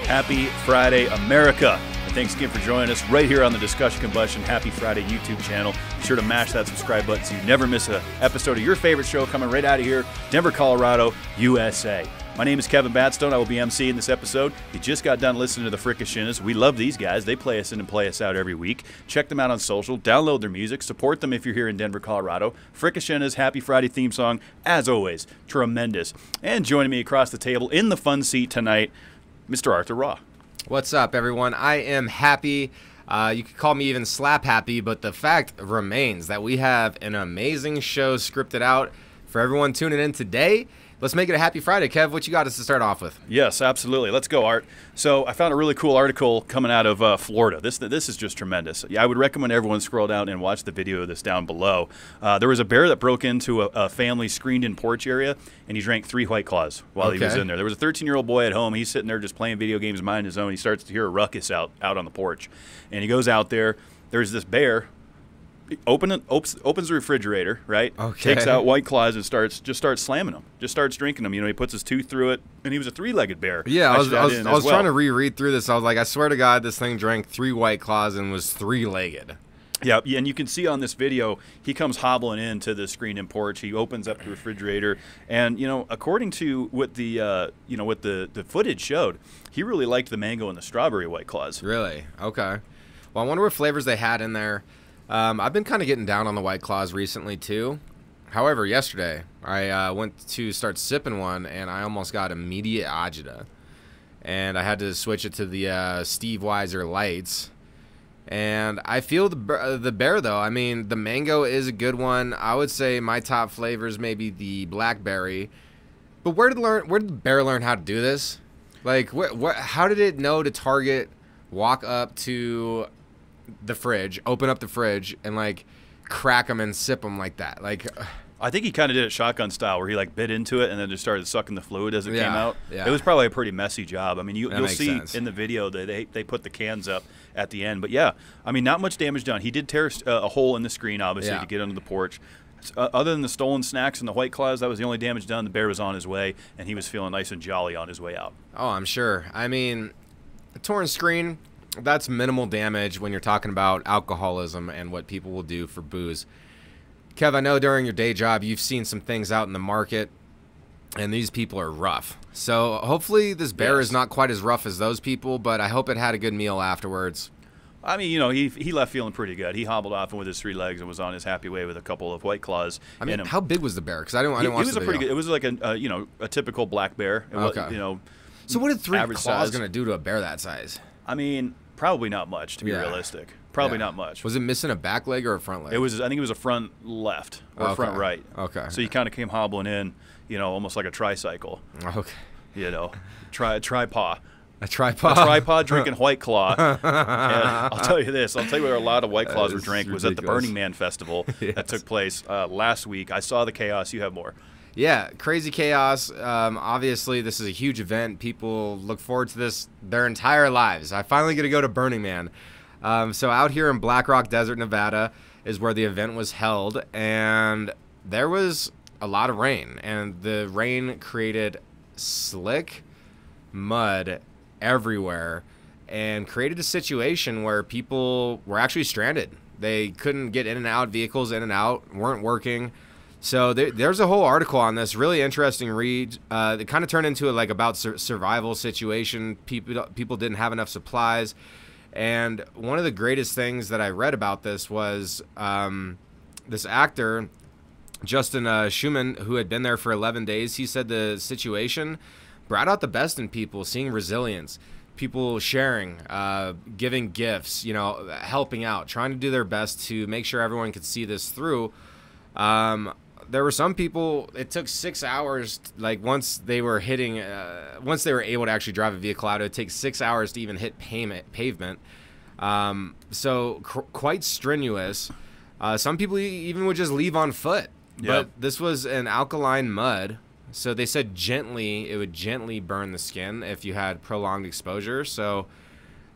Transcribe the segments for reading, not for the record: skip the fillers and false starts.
Happy Friday, America. And thanks again for joining us right here on the Discussion Combustion Happy Friday YouTube channel. Be sure to mash that subscribe button so you never miss an episode of your favorite show coming right out of here, Denver, Colorado, USA. My name is Kevin Batstone. I will be emceeing this episode. You just got done listening to the Fricashinas. We love these guys. They play us in and play us out every week. Check them out on social. Download their music. Support them if you're here in Denver, Colorado. Fricashinas Happy Friday theme song, as always, tremendous. And joining me across the table in the fun seat tonight, Mr. Arthur Rawe. What's up, everyone? I am happy. You could call me even slap happy, but the fact remains that we have an amazing show scripted out for everyone tuning in today. Let's make it a happy Friday. Kev, what you got us to start off with? Yes, absolutely. Let's go, Art. So I found a really cool article coming out of Florida. This is just tremendous. Yeah, I would recommend everyone scroll down and watch the video of this down below. There was a bear that broke into a family screened-in porch area, and he drank 3 White Claws while he was in there. There was a 13-year-old boy at home. He's sitting there just playing video games, minding his own. He starts to hear a ruckus out on the porch, and he goes out there. There's this bear. Opens the refrigerator, right? Okay. Takes out White Claws and starts slamming them. Just starts drinking them. You know, he puts his tooth through it, and he was a 3-legged bear. Yeah, I was trying to reread through this. I was like, I swear to God, this thing drank 3 White Claws and was 3-legged. Yeah, and you can see on this video, he comes hobbling into the screen-in porch. He opens up the refrigerator, and according to what the what the footage showed, he really liked the mango and the strawberry White Claws. Really? Okay. Well, I wonder what flavors they had in there. I've been kind of getting down on the White Claws recently, too. However, yesterday, I went to start sipping one, and I almost got immediate agita. And I had to switch it to the Steve Weiser Lights. And I feel the bear, though. I mean, the mango is a good one. I would say my top flavors may be the blackberry. But where did the bear learn how to do this? Like, how did it know to target, walk up to the fridge, open up the fridge, and like crack them and sip them like that? Like, I think he kind of did it shotgun style, where he like bit into it and then just started sucking the fluid as it came out. Yeah. It was probably a pretty messy job. I mean, you'll see sense in the video that they put the cans up at the end. But yeah, I mean, not much damage done. He did tear a hole in the screen, obviously, to get under the porch. Other than the stolen snacks and the White Claws, that was the only damage done. The bear was on his way, and he was feeling nice and jolly on his way out. Oh, I'm sure. I mean, a torn screen, that's minimal damage when you're talking about alcoholism and what people will do for booze. Kev, I know during your day job you've seen some things out in the market, and these people are rough. So hopefully this bear is not quite as rough as those people, but I hope it had a good meal afterwards. I mean, he left feeling pretty good. He hobbled off with his 3 legs and was on his happy way with a couple of White Claws. I mean, how big was the bear? Because I didn't watch the video. Pretty good. It was like a typical black bear. Okay. So what did 3 claws going to do to a bear that size? I mean, probably not much, to be realistic. Probably not much. Was it missing a back leg or a front leg? I think it was a front left or front right. Okay. So he kind of came hobbling in, almost like a tricycle. Okay. Tripod. A tripod? A tripod drinking White Claw. And I'll tell you this. I'll tell you where a lot of White Claws were drank was at the Burning Man Festival that took place last week. I saw the chaos. You have more. Yeah, crazy chaos. Obviously, this is a huge event. People look forward to this their entire lives. I finally get to go to Burning Man. So out here in Black Rock Desert, Nevada is where the event was held, and there was a lot of rain, and the rain created slick mud everywhere and created a situation where people were actually stranded. They couldn't get in and out. Vehicles in and out weren't working. So there's a whole article on this, really interesting read. It kind of turned into about survival situation. People didn't have enough supplies. And one of the greatest things that I read about this was this actor, Justin Schumann, who had been there for 11 days. He said the situation brought out the best in people, seeing resilience, people sharing, giving gifts, helping out, trying to do their best to make sure everyone could see this through. There were some people, it took 6 hours, once they were able to actually drive a vehicle out, it would take 6 hours to even hit pavement. So quite strenuous. Some people even would just leave on foot. Yep. But this was an alkaline mud, so they said it would gently burn the skin if you had prolonged exposure. So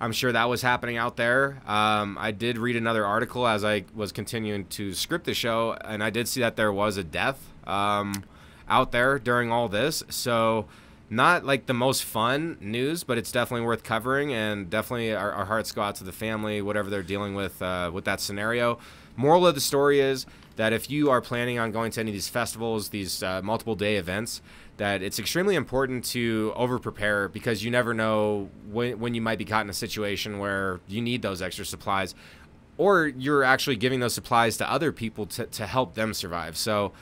I'm sure that was happening out there. I did read another article as I was continuing to script the show, and I did see that there was a death out there during all this. So not like the most fun news, but it's definitely worth covering, and definitely our hearts go out to the family, whatever they're dealing with that scenario. Moral of the story is that if you are planning on going to any of these festivals, these multiple day events, that it's extremely important to over-prepare, because you never know when you might be caught in a situation where you need those extra supplies, or you're actually giving those supplies to other people to help them survive. So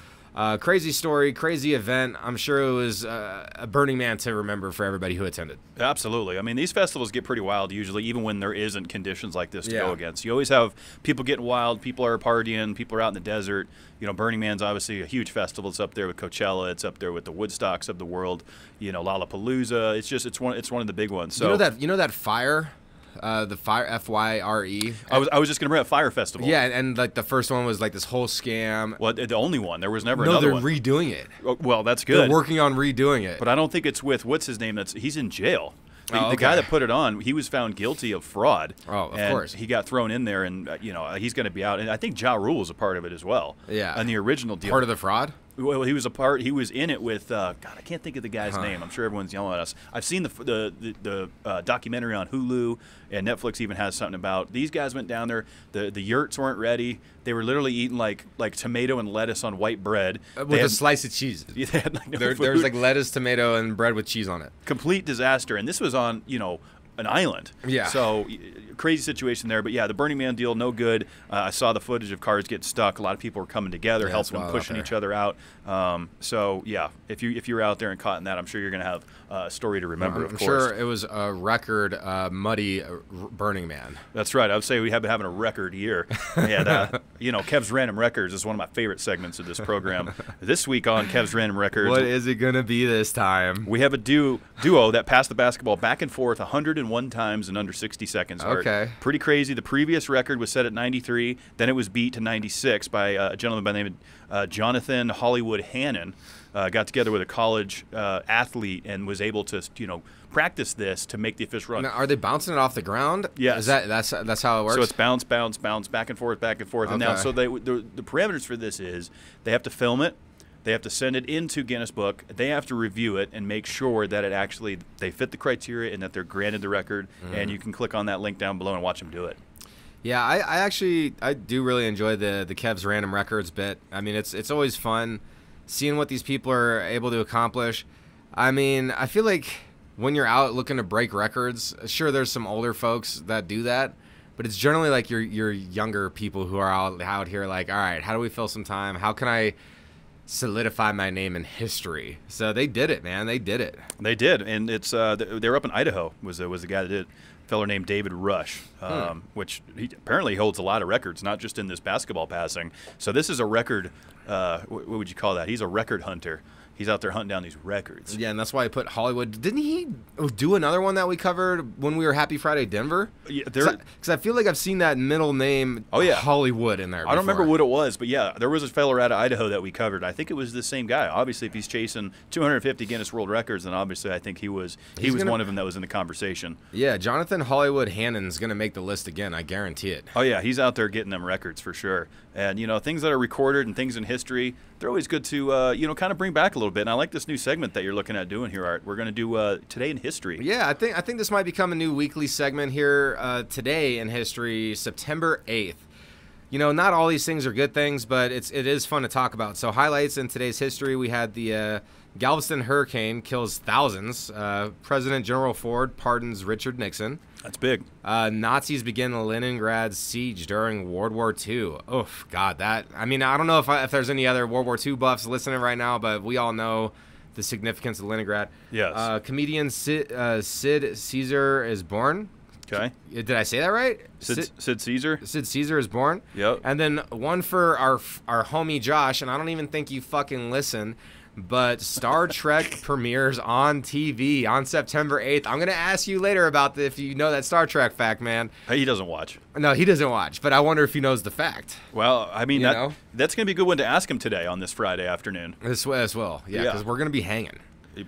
crazy story, crazy event. I'm sure it was a Burning Man to remember for everybody who attended. Absolutely. I mean, these festivals get pretty wild usually, even when there isn't conditions like this to go against. You always have people getting wild, people are partying, people are out in the desert. You know, Burning Man's obviously a huge festival. It's up there with Coachella. It's up there with the Woodstocks of the world. You know, Lollapalooza. It's one of the big ones. So you know that fire. The Fire, F-Y-R-E. I was just going to bring up Fire Festival. Yeah, and like the first one was like this whole scam. Well, the only one. There was never another one. No, they're redoing it. Oh, well, that's good. They're working on redoing it. But I don't think it's with, what's his name? He's in jail. The guy that put it on, he was found guilty of fraud. Oh, of course. He got thrown in there, and he's going to be out. And I think Ja Rule was a part of it as well. Yeah. On the original deal. Part of the fraud? Well, he was a part. He was in it with God. I can't think of the guy's name. I'm sure everyone's yelling at us. I've seen the documentary on Hulu, and Netflix even has something about these guys went down there. The yurts weren't ready. They were literally eating like tomato and lettuce on white bread with a slice of cheese. They had like there's like lettuce, tomato, and bread with cheese on it. Complete disaster. And this was on an island. Yeah. So crazy situation there. But yeah, the Burning Man deal, no good. I saw the footage of cars getting stuck. A lot of people were coming together, helping them, pushing each other out. So yeah, if you're out there and caught in that, I'm sure you're going to have a story to remember. I'm sure it was a record muddy Burning Man. That's right. I would say we have been having a record year. And Kev's Random Records is one of my favorite segments of this program. This week on Kev's Random Records, what is it going to be this time? We have a duo that passed the basketball back and forth 101 times in under 60 seconds. Okay. Pretty crazy. The previous record was set at 93. Then it was beat to 96 by a gentleman by the name of Jonathan Hollywood Hannon. Got together with a college athlete and was able to, practice this to make the official run. Now, are they bouncing it off the ground? Yes. That's how it works? So it's bounce, bounce, bounce, back and forth, back and forth. Okay. And now, so the parameters for this is they have to film it. They have to send it into Guinness Book. They have to review it and make sure that they fit the criteria and that they're granted the record. And you can click on that link down below and watch them do it. Yeah, I do really enjoy the Kev's Random Records bit. I mean, it's always fun seeing what these people are able to accomplish. I mean, I feel like when you're out looking to break records, sure, there's some older folks that do that, but it's generally like your younger people who are out here like, all right, how do we fill some time? How can I solidify my name in history? So they did it, man. They did it. They did, and it's they were up in Idaho. Was the guy that did it. A fellow named David Rush, which he apparently holds a lot of records, not just in this basketball passing. So this is a record. What would you call that? He's a record hunter. He's out there hunting down these records. Yeah, and that's why he put Hollywood. Didn't he do another one that we covered when we were Happy Friday Denver? Yeah, because I feel like I've seen that middle name, Hollywood, in there before. I don't remember what it was, but yeah, there was a fella out of Idaho that we covered. I think it was the same guy. Obviously, if he's chasing 250 Guinness World Records, then obviously I think he was one of them that was in the conversation. Yeah, Jonathan Hollywood Hannon's going to make the list again. I guarantee it. Oh, yeah, he's out there getting them records for sure. And, things that are recorded and things in history, they're always good to, kind of bring back a little bit. And I like this new segment that you're looking at doing here, Art. We're going to do Today in History. Yeah, I think this might become a new weekly segment here. Today in History, September 8th. Not all these things are good things, but it is fun to talk about. So highlights in today's history, we had the Galveston hurricane kills thousands. President Gerald Ford pardons Richard Nixon. That's big. Nazis begin the Leningrad siege during World War II. Oof, God, that. I mean, I don't know if there's any other World War II buffs listening right now, but we all know the significance of Leningrad. Yes. Comedian Sid Caesar is born. Okay. Did I say that right? Sid Caesar? Sid Caesar is born. Yep. And then one for our homie Josh, and I don't even think you fucking listen, but Star Trek premieres on TV on September 8th. I'm going to ask you later about if you know that Star Trek fact, man. He doesn't watch. No, he doesn't watch, but I wonder if he knows the fact. Well, I mean, that's going to be a good one to ask him today on this Friday afternoon. This will, yeah, because we're going to be hanging.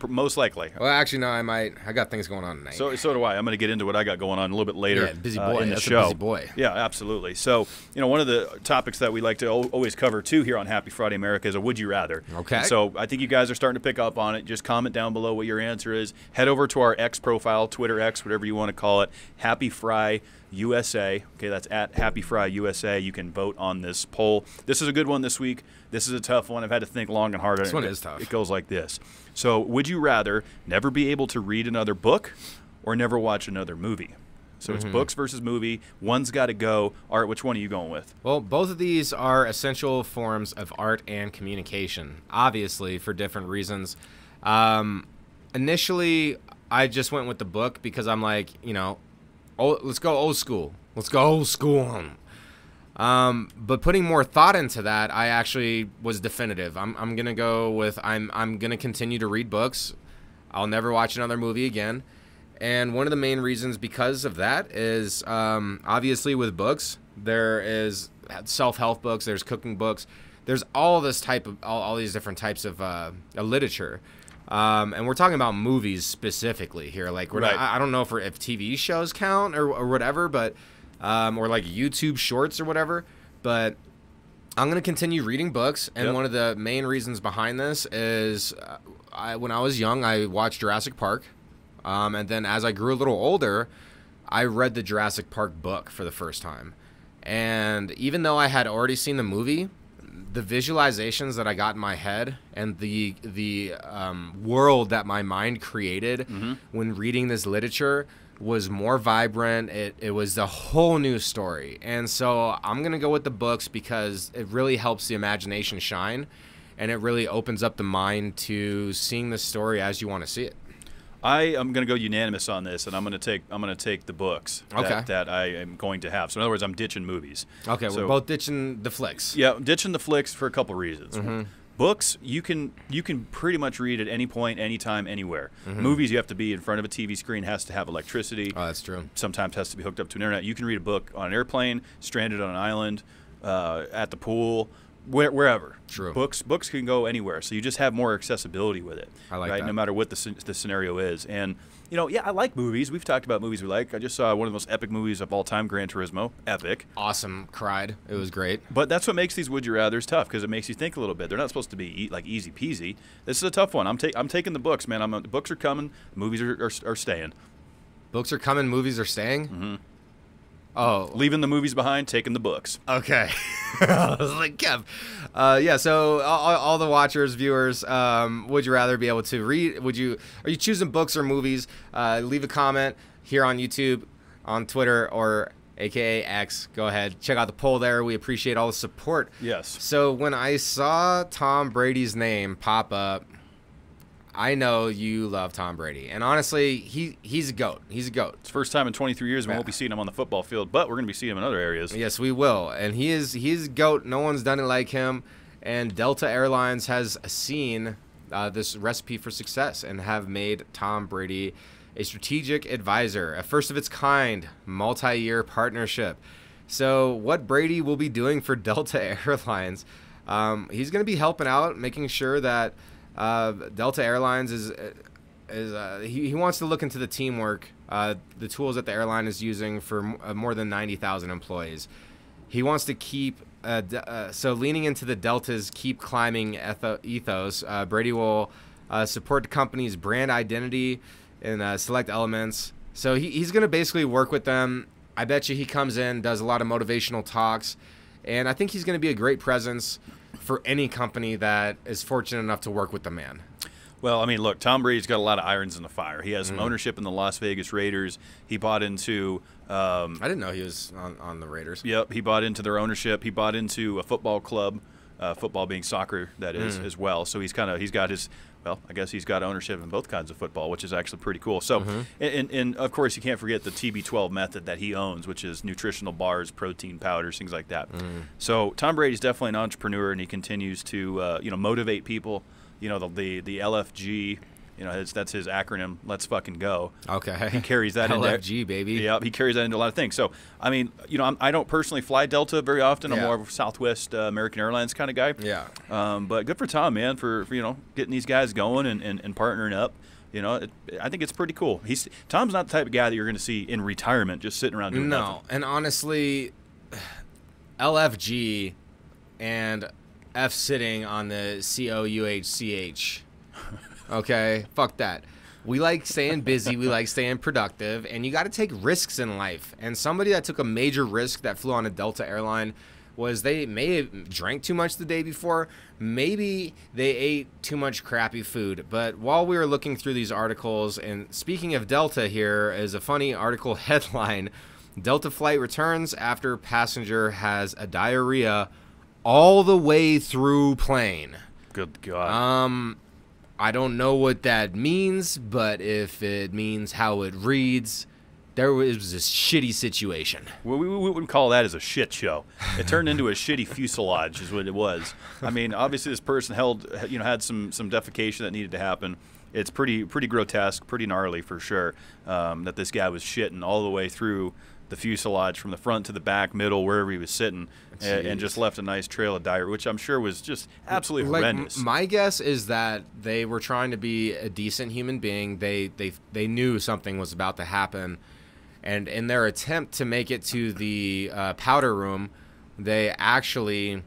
Most likely. Well, actually, no, I might. I got things going on tonight. So do I. I'm going to get into what I got going on a little bit later. Yeah, busy boy. In the That's show. a busy boy. Yeah, absolutely. So, one of the topics that we like to always cover, too, here on Happy Friday America is a Would You Rather. Okay. And so I think you guys are starting to pick up on it. Just comment down below what your answer is. Head over to our X profile, Twitter X, whatever you want to call it, Happy Fry USA. Okay, that's at Happy Fry USA. You can vote on this poll. This is a good one this week. This is a tough one. I've had to think long and hard. This one is tough. It goes like this. So, would you rather never be able to read another book or never watch another movie? So it's books versus movie. One's got to go. Art, which one are you going with? Well, both of these are essential forms of art and communication, obviously, for different reasons. Initially, I just went with the book because I'm like, let's go old school. Let's go old school. But putting more thought into that, I actually was definitive. I'm gonna go with I'm gonna continue to read books. I'll never watch another movie again. And one of the main reasons because of that is obviously with books, there is self-help books, there's cooking books, there's all this type of all these different types of literature. And we're talking about movies specifically here. Like, Right. I don't know if TV shows count or whatever, but or like YouTube shorts or whatever. But I'm going to continue reading books. And Yep. one of the main reasons behind this is when I was young, I watched Jurassic Park. And then as I grew a little older, I read the Jurassic Park book for the first time. And even though I had already seen the movie, the visualizations that I got in my head and the world that my mind created when reading this literature was more vibrant. It was a whole new story. And so I'm going to go with the books because it really helps the imagination shine, and it really opens up the mind to seeing the story as you want to see it. I am going to go unanimous on this, and I'm going to take the books that I am going to have. So in other words, I'm ditching movies. Okay, so, we're both ditching the flicks. Yeah, ditching the flicks for a couple reasons. Books, you can pretty much read at any point, anytime, anywhere. Movies, you have to be in front of a TV screen, has to have electricity. Oh, that's true. Sometimes has to be hooked up to an internet. You can read a book on an airplane, stranded on an island, at the pool, wherever. True. Books can go anywhere, so you just have more accessibility with it. I like right? that. No matter what the scenario is. And I like movies. We've talked about movies we like. I just saw one of the most epic movies of all time, Gran Turismo. Epic. Awesome. Cried. It was great. But that's what makes these Would You Rathers tough, because it makes you think a little bit. They're not supposed to be like easy peasy. This is a tough one. I'm taking the books, man. The books are coming. The movies are staying. Books are coming. Movies are staying. Oh, Leaving the movies behind, taking the books. okay. I was like, Kev. Yeah. So all the watchers, viewers, would you rather be able to read? Are you choosing books or movies? Leave a comment here on YouTube, on Twitter, or AKA X. Go ahead, check out the poll there. We appreciate all the support. Yes. So when I saw Tom Brady's name pop up, I know you love Tom Brady, and honestly, he's a GOAT. He's a GOAT. It's the first time in 23 years we won't be seeing him on the football field, but we're going to be seeing him in other areas. Yes, we will, and he's GOAT. No one's done it like him, and Delta Airlines has seen this recipe for success and have made Tom Brady a strategic advisor, a first of its kind multi-year partnership. So what Brady will be doing for Delta Airlines, he's going to be helping out, making sure that Delta Airlines he wants to look into the teamwork, the tools that the airline is using for more than 90,000 employees. He wants to keep so leaning into the Delta's keep climbing ethos. Brady will support the company's brand identity and select elements. So he's going to basically work with them. I bet you he comes in, does a lot of motivational talks, and I think he's going to be a great presence for any company that is fortunate enough to work with the man. Well, I mean, look, Tom Brady's got a lot of irons in the fire. He has some ownership in the Las Vegas Raiders. He bought into... I didn't know he was on the Raiders. Yep, he bought into their ownership. He bought into a football club, football being soccer, that is, as well. So he's got his... Well, I guess he's got ownership in both kinds of football, which is actually pretty cool. So, and of course, you can't forget the TB12 method that he owns, which is nutritional bars, protein powders, things like that. So Tom Brady's definitely an entrepreneur, and he continues to motivate people. The LFG You know, that's his acronym. Let's fucking go. Okay. He carries that LFG, baby. Yeah, he carries that into a lot of things. So, I mean, you know, I don't personally fly Delta very often. I'm more of a Southwest American Airlines kind of guy. Yeah. But good for Tom, man, for you know, getting these guys going and partnering up. You know, I think it's pretty cool. Tom's not the type of guy that you're going to see in retirement just sitting around doing nothing. No, and honestly, LFG and F sitting on the COUHCH. Okay, fuck that. We like staying busy. We like staying productive, and you got to take risks in life. And somebody that took a major risk that flew on a Delta airline was they may have drank too much the day before. Maybe they ate too much crappy food. But while we were looking through these articles, and speaking of Delta, here is a funny article headline: Delta flight returns after passenger has a diarrhea all the way through plane. Good God. I don't know what that means, but if it means how it reads, there was a shitty situation. Well, we wouldn't call that as a shit show. It turned into a shitty fuselage, is what it was. I mean, obviously this person had some defecation that needed to happen. It's pretty grotesque, pretty gnarly for sure. That this guy was shitting all the way through the fuselage from the front to the back, middle, wherever he was sitting, and just left a nice trail of diarrhea, which I'm sure was just absolutely horrendous. My guess is that they were trying to be a decent human being. They knew something was about to happen. And in their attempt to make it to the powder room, they actually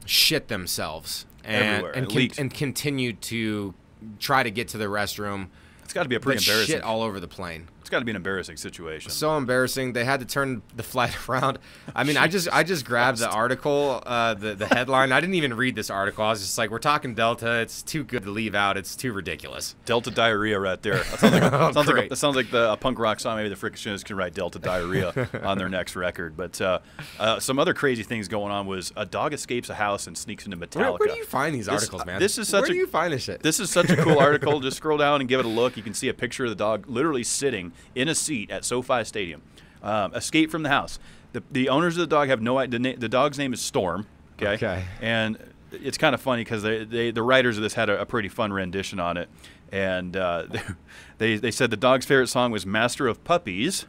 shit themselves and continued to try to get to the restroom. It's got to be a pretty embarrassing. Shit all over the plane. It's got to be an embarrassing situation. So embarrassing. They had to turn the flight around. I mean, I just grabbed the article, the headline. I didn't even read this article. I was just like, we're talking Delta. It's too good to leave out. It's too ridiculous. Delta diarrhea right there. That sounds like a punk rock song. Maybe the Fricationists can write Delta diarrhea on their next record. But some other crazy things going on was a dog escapes a house and sneaks into Metallica. Where do you find these articles, man? Where do you find this shit? This is such a cool article. Just scroll down and give it a look. You can see a picture of the dog literally sitting in a seat at SoFi Stadium. Escape from the house. The owners of the dog have no idea. The dog's name is Storm. Okay. And it's kind of funny because the writers of this had a pretty fun rendition on it, and they said the dog's favorite song was "Master of Puppies."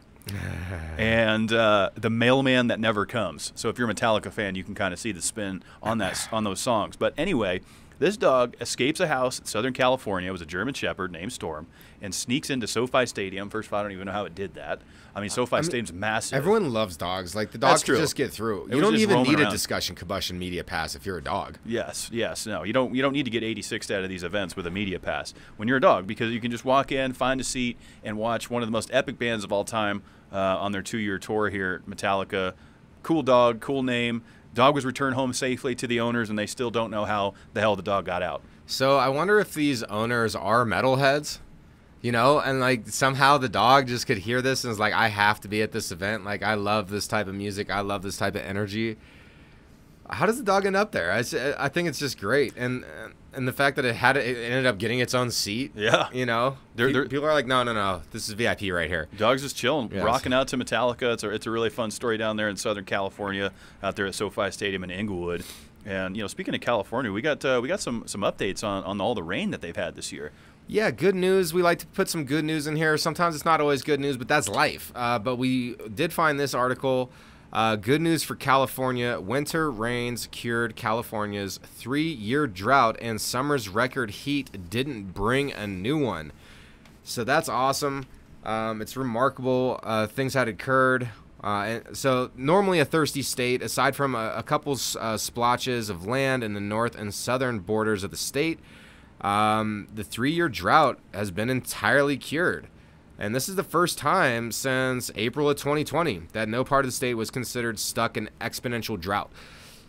And the mailman that never comes. So if you're a Metallica fan, you can kind of see the spin on those songs. But anyway, this dog escapes a house in Southern California. It was a German Shepherd named Storm, and sneaks into SoFi Stadium. First of all, I don't even know how it did that. I mean, SoFi Stadium's massive. Everyone loves dogs. Like, the dog can just get through. You don't even need a discussion combustion media pass if you're a dog. Yes. No, you don't need to get 86 out of these events with a media pass when you're a dog, because you can just walk in, find a seat, and watch one of the most epic bands of all time on their 2-year tour here, Metallica. Cool dog, cool name. Dog was returned home safely to the owners, and they still don't know how the hell the dog got out. So I wonder if these owners are metalheads, you know, and like somehow the dog just could hear this and is like, I have to be at this event. Like, I love this type of music. I love this type of energy. How does the dog end up there? I think it's just great. And the fact that it ended up getting its own seat. Yeah. You know, people are like, no. This is VIP right here. Dog's just chilling, rocking out to Metallica. It's a really fun story down there in Southern California, out there at SoFi Stadium in Inglewood. And, you know, speaking of California, we got some updates on all the rain that they've had this year. Yeah, good news. We like to put some good news in here. Sometimes it's not always good news, but that's life. But we did find this article. Good news for California. Winter rains cured California's 3-year drought, and summer's record heat didn't bring a new one. So that's awesome. It's remarkable. Things had occurred. So normally a thirsty state, aside from a couple splotches of land in the north and southern borders of the state, the 3-year drought has been entirely cured. And this is the first time since April of 2020 that no part of the state was considered stuck in exponential drought.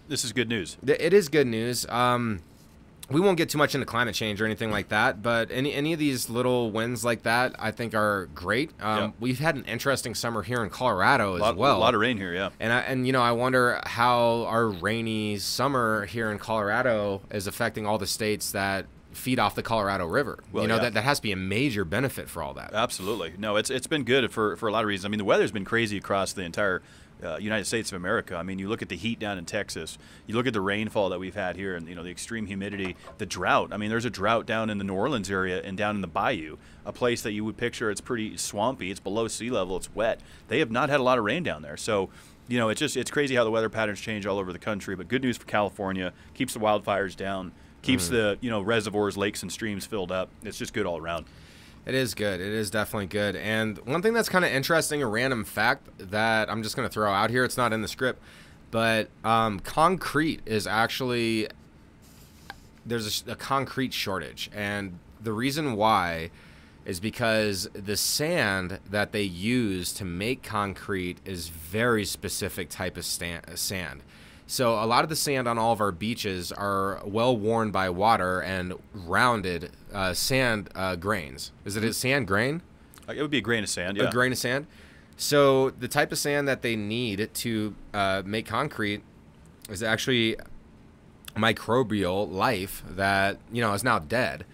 This is good news. It is good news. We won't get too much into climate change or anything like that, but any of these little wins like that, I think, are great. We've had an interesting summer here in Colorado as well. A lot of rain here, yeah. And you know, I wonder how our rainy summer here in Colorado is affecting all the states that feed off the Colorado River. Well, you know, that has to be a major benefit for all that. Absolutely. No, it's been good for a lot of reasons. I mean, the weather's been crazy across the entire United States of America. I mean, you look at the heat down in Texas, you look at the rainfall that we've had here, and the extreme humidity, the drought. I mean, there's a drought down in the New Orleans area and down in the Bayou, a place that you would picture it's pretty swampy, it's below sea level, it's wet. They have not had a lot of rain down there. So, it's crazy how the weather patterns change all over the country. But good news for California, keeps the wildfires down, keeps the reservoirs, lakes, and streams filled up. It's just good all around. It is good. It is definitely good. And one thing that's kind of interesting, a random fact that I'm just going to throw out here, it's not in the script, but concrete is actually, there's a concrete shortage. And the reason why is because the sand that they use to make concrete is very specific type of sand. So a lot of the sand on all of our beaches are well worn by water and rounded sand grains. Is it a sand grain? It would be a grain of sand, yeah. A grain of sand. So the type of sand that they need to make concrete is actually microbial life that, is now dead.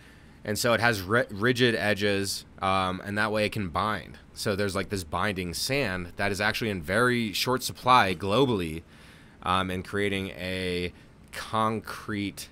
And so it has rigid edges, and that way it can bind. So there's like this binding sand that is actually in very short supply globally, and creating a concrete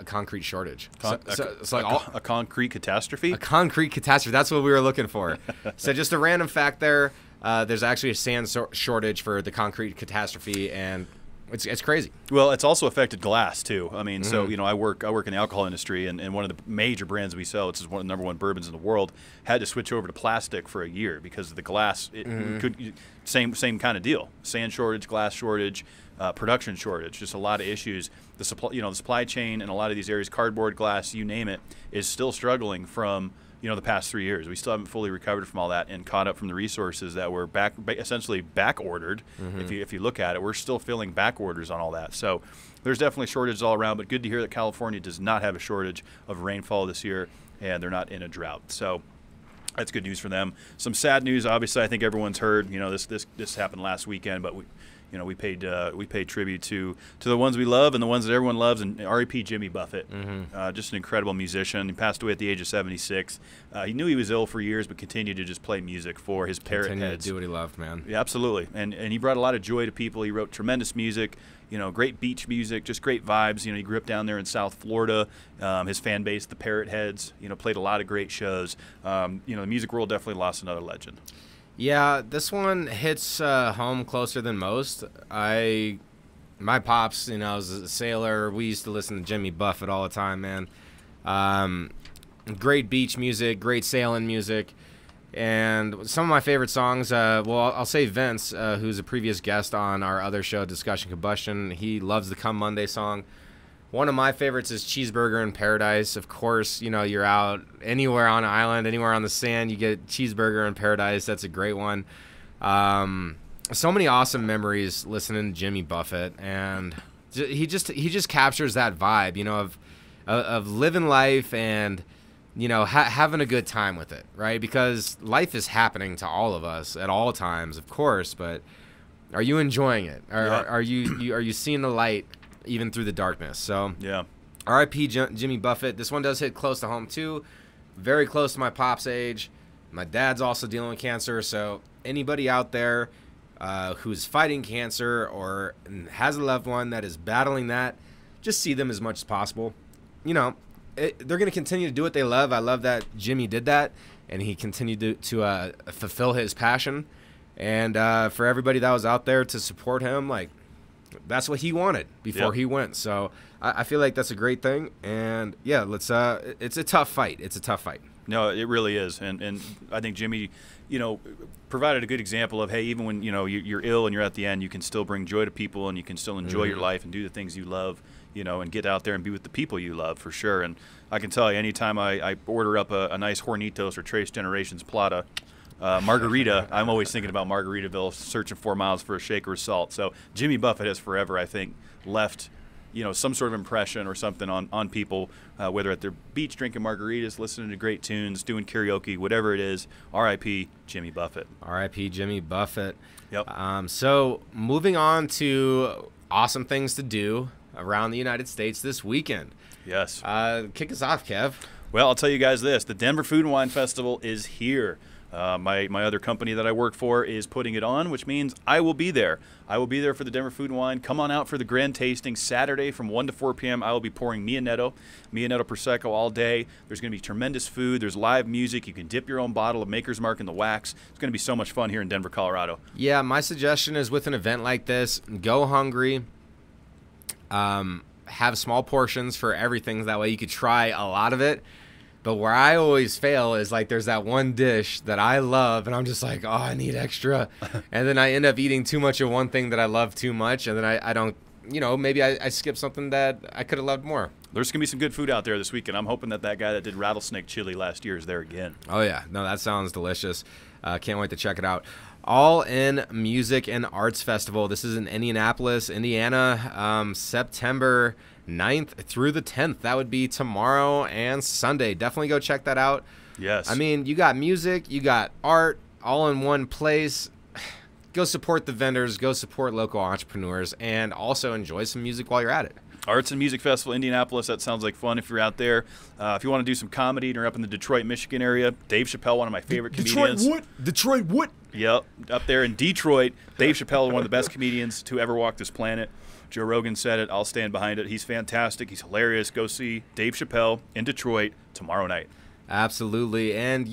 concrete shortage. A concrete catastrophe? A concrete catastrophe. That's what we were looking for. So just a random fact there. There's actually a sand shortage for the concrete catastrophe, and it's crazy. Well, it's also affected glass too. I mean, so I work in the alcohol industry, and one of the major brands we sell, which is one of the number one bourbons in the world, had to switch over to plastic for a year because of the glass. Same kind of deal. Sand shortage, glass shortage, production shortage. Just a lot of issues. The supply chain in a lot of these areas, cardboard, glass, you name it, is still struggling from the past 3 years. We still haven't fully recovered from all that and caught up from the resources that were essentially back ordered. If you look at it, we're still filling back orders on all that. So there's definitely shortages all around, but good to hear that California does not have a shortage of rainfall this year, and they're not in a drought. So that's good news for them. Some sad news, obviously. I think everyone's heard. This happened last weekend, but we paid tribute to the ones we love and the ones that everyone loves, and R.I.P. Jimmy Buffett. Just an incredible musician. He passed away at the age of 76. He knew he was ill for years, but continued to just play music for his parrot heads. Continued to do what he loved, man. Yeah, absolutely. And he brought a lot of joy to people. He wrote tremendous music. Great beach music, just great vibes. He grew up down there in South Florida. His fan base, the Parrot Heads, played a lot of great shows. The music world definitely lost another legend. Yeah, this one hits home closer than most. My pops, was a sailor. We used to listen to Jimmy Buffett all the time, man. Great beach music, great sailing music. And some of my favorite songs, I'll say Vince, who's a previous guest on our other show, Discussion Combustion. He loves the Come Monday song. One of my favorites is Cheeseburger in Paradise. Of course, you're out anywhere on an island, anywhere on the sand, you get Cheeseburger in Paradise. That's a great one. So many awesome memories listening to Jimmy Buffett, and he just captures that vibe, of living life and having a good time with it, right? Because life is happening to all of us at all times, of course, but are you enjoying it? Are you seeing the light even through the darkness? So yeah, R.I.P. Jimmy Buffett. This one does hit close to home too, very close to my pop's age. My dad's also dealing with cancer, so anybody out there who's fighting cancer or has a loved one that is battling that, just see them as much as possible. They're going to continue to do what they love. I love that Jimmy did that, and he continued to fulfill his passion. And for everybody that was out there to support him, that's what he wanted before he went. So I feel like that's a great thing. And yeah, it's a tough fight. It's a tough fight. No, it really is. And I think Jimmy, provided a good example of, hey, even when, you're ill and you're at the end, you can still bring joy to people and you can still enjoy your life and do the things you love, and get out there and be with the people you love for sure. And I can tell you, anytime I order up a nice Hornitos or Trace Generations Plata, margarita, I'm always thinking about Margaritaville, searching 4 miles for a shaker of salt. So Jimmy Buffett has forever, I think, left, some sort of impression or something on people, whether at their beach drinking margaritas, listening to great tunes, doing karaoke, whatever it is. R.I.P. Jimmy Buffett. R.I.P. Jimmy Buffett. Yep. So moving on to awesome things to do around the United States this weekend. Yes. Kick us off, Kev. Well, I'll tell you guys this. The Denver Food and Wine Festival is here. My other company that I work for is putting it on, which means I will be there. I will be there for the Denver Food and Wine. Come on out for the grand tasting Saturday from 1 to 4 p.m. I will be pouring Mia Netto Prosecco all day. There's going to be tremendous food. There's live music. You can dip your own bottle of Maker's Mark in the wax. It's going to be so much fun here in Denver, Colorado. Yeah, my suggestion is with an event like this, go hungry. Have small portions for everything. That way you could try a lot of it. But where I always fail is like there's that one dish that I love and I'm just like, oh, I need extra. And then I end up eating too much of one thing that I love too much. And then I don't, maybe I skip something that I could have loved more. There's going to be some good food out there this weekend. I'm hoping that guy that did rattlesnake chili last year is there again. Oh, yeah. No, that sounds delicious. Can't wait to check it out. All In Music and Arts Festival. This is in Indianapolis, Indiana, September 9th through the 10th. That would be tomorrow and Sunday. Definitely go check that out. Yes. I mean, you got music, you got art, all in one place. Go support the vendors, go support local entrepreneurs, and also enjoy some music while you're at it. Arts and Music Festival, Indianapolis. That sounds like fun if you're out there. If you want to do some comedy and you're up in the Detroit, Michigan area, Dave Chappelle, one of my favorite comedians. Detroit what? Yep, up there in Detroit. Dave Chappelle is one of the best comedians to ever walk this planet. Joe Rogan said it. I'll stand behind it. He's fantastic. He's hilarious. Go see Dave Chappelle in Detroit tomorrow night. Absolutely. And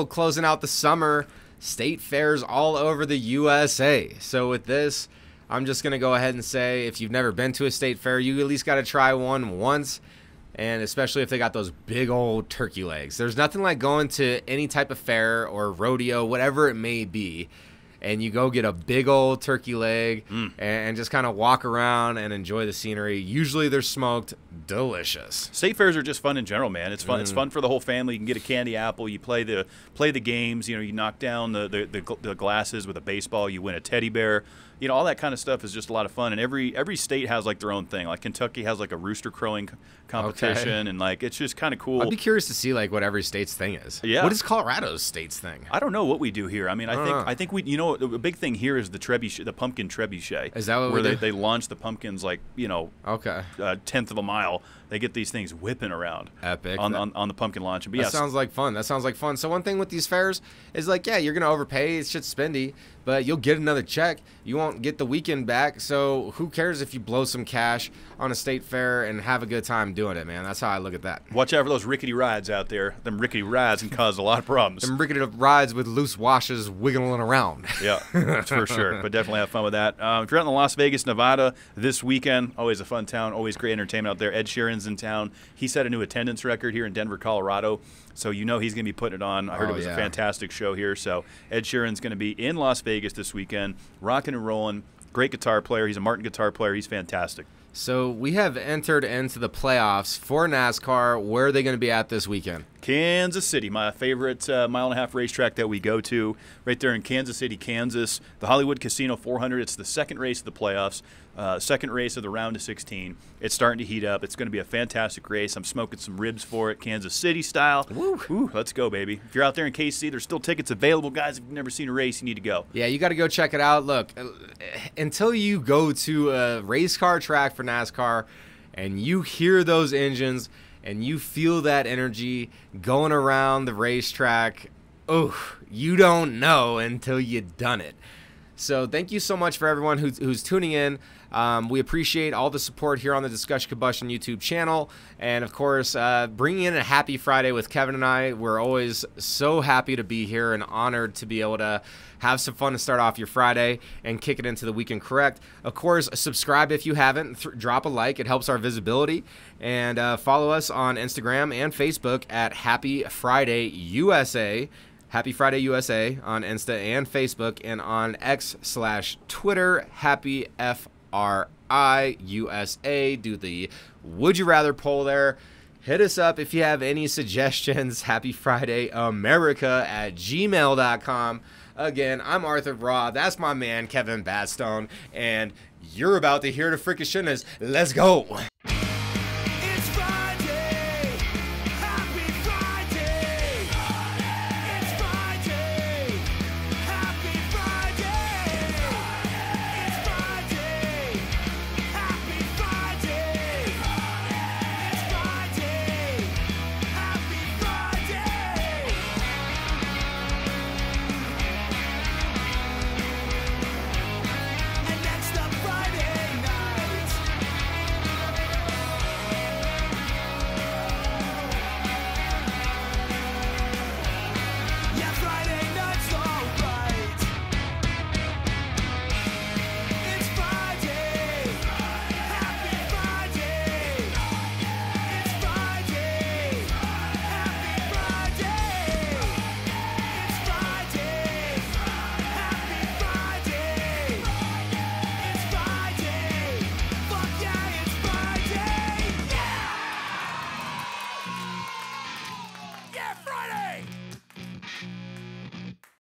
closing out the summer, state fairs all over the USA. So with this, I'm just going to go ahead and say if you've never been to a state fair, you at least got to try one once. And especially if they got those big old turkey legs. There's nothing like going to any type of fair or rodeo, whatever it may be, and you go get a big old turkey leg and just kind of walk around and enjoy the scenery. Usually they're smoked. Delicious. State fairs are just fun in general, man. It's fun. It's fun for the whole family. You can get a candy apple. You play the games. You knock down the glasses with a baseball. You win a teddy bear. All that kind of stuff is just a lot of fun. And every state has like their own thing. Like Kentucky has like a rooster crowing competition, and like it's just kind of cool. I'd be curious to see like what every state's thing is. Yeah. What is Colorado's state's thing? I don't know what we do here. I mean, I think we a big thing here is the trebuchet, the pumpkin trebuchet. Is that what where we do? They launch the pumpkins like okay, tenth of a mile. They get these things whipping around. Epic. On the pumpkin launch. But that sounds like fun. So one thing with these fairs is like, yeah, you're gonna overpay. It's shit's spendy, but you'll get another check. You won't get the weekend back. So who cares if you blow some cash on a state fair and have a good time doing it, man? That's how I look at that. Watch out for those rickety rides out there. Them rickety rides can cause a lot of problems. Them rickety rides with loose washes wiggling around. Yeah, for sure. But definitely have fun with that. If you're out in Las Vegas, Nevada this weekend, always a fun town, always great entertainment out there. Ed Sheeran's in town. He set a new attendance record here in Denver, Colorado. So he's going to be putting it on. I heard it was a fantastic show here. So Ed Sheeran's going to be in Las Vegas this weekend, rocking and rolling. Great guitar player. He's a Martin guitar player. He's fantastic. So we have entered into the playoffs for NASCAR. Where are they going to be at this weekend? Kansas City, my favorite mile-and-a-half racetrack that we go to, right there in Kansas City, Kansas. The Hollywood Casino 400, it's the second race of the playoffs, second race of the round of 16. It's starting to heat up. It's going to be a fantastic race. I'm smoking some ribs for it, Kansas City style. Woo. Ooh, let's go, baby. If you're out there in KC, there's still tickets available. Guys, if you've never seen a race, you need to go. Yeah, you got to go check it out. Look, until you go to a race car track for NASCAR and you hear those engines and you feel that energy going around the racetrack, you don't know until you've done it. So thank you so much for everyone who's tuning in. We appreciate all the support here on the Discussion Combustion YouTube channel. And, of course, bringing in a happy Friday with Kevin and I. We're always so happy to be here and honored to be able to have some fun to start off your Friday and kick it into the weekend correct. Of course, subscribe if you haven't. Drop a like. It helps our visibility. And follow us on Instagram and Facebook at Happy Friday USA. Happy Friday USA on Insta and Facebook, and on X/Twitter, Happy FRI USA. Do the Would You Rather poll there. Hit us up if you have any suggestions. Happy Friday America at gmail.com. Again, I'm Arthur Rawe. That's my man, Kevin Batstone. And you're about to hear the freaking shitness. Let's go. Yeah, Friday!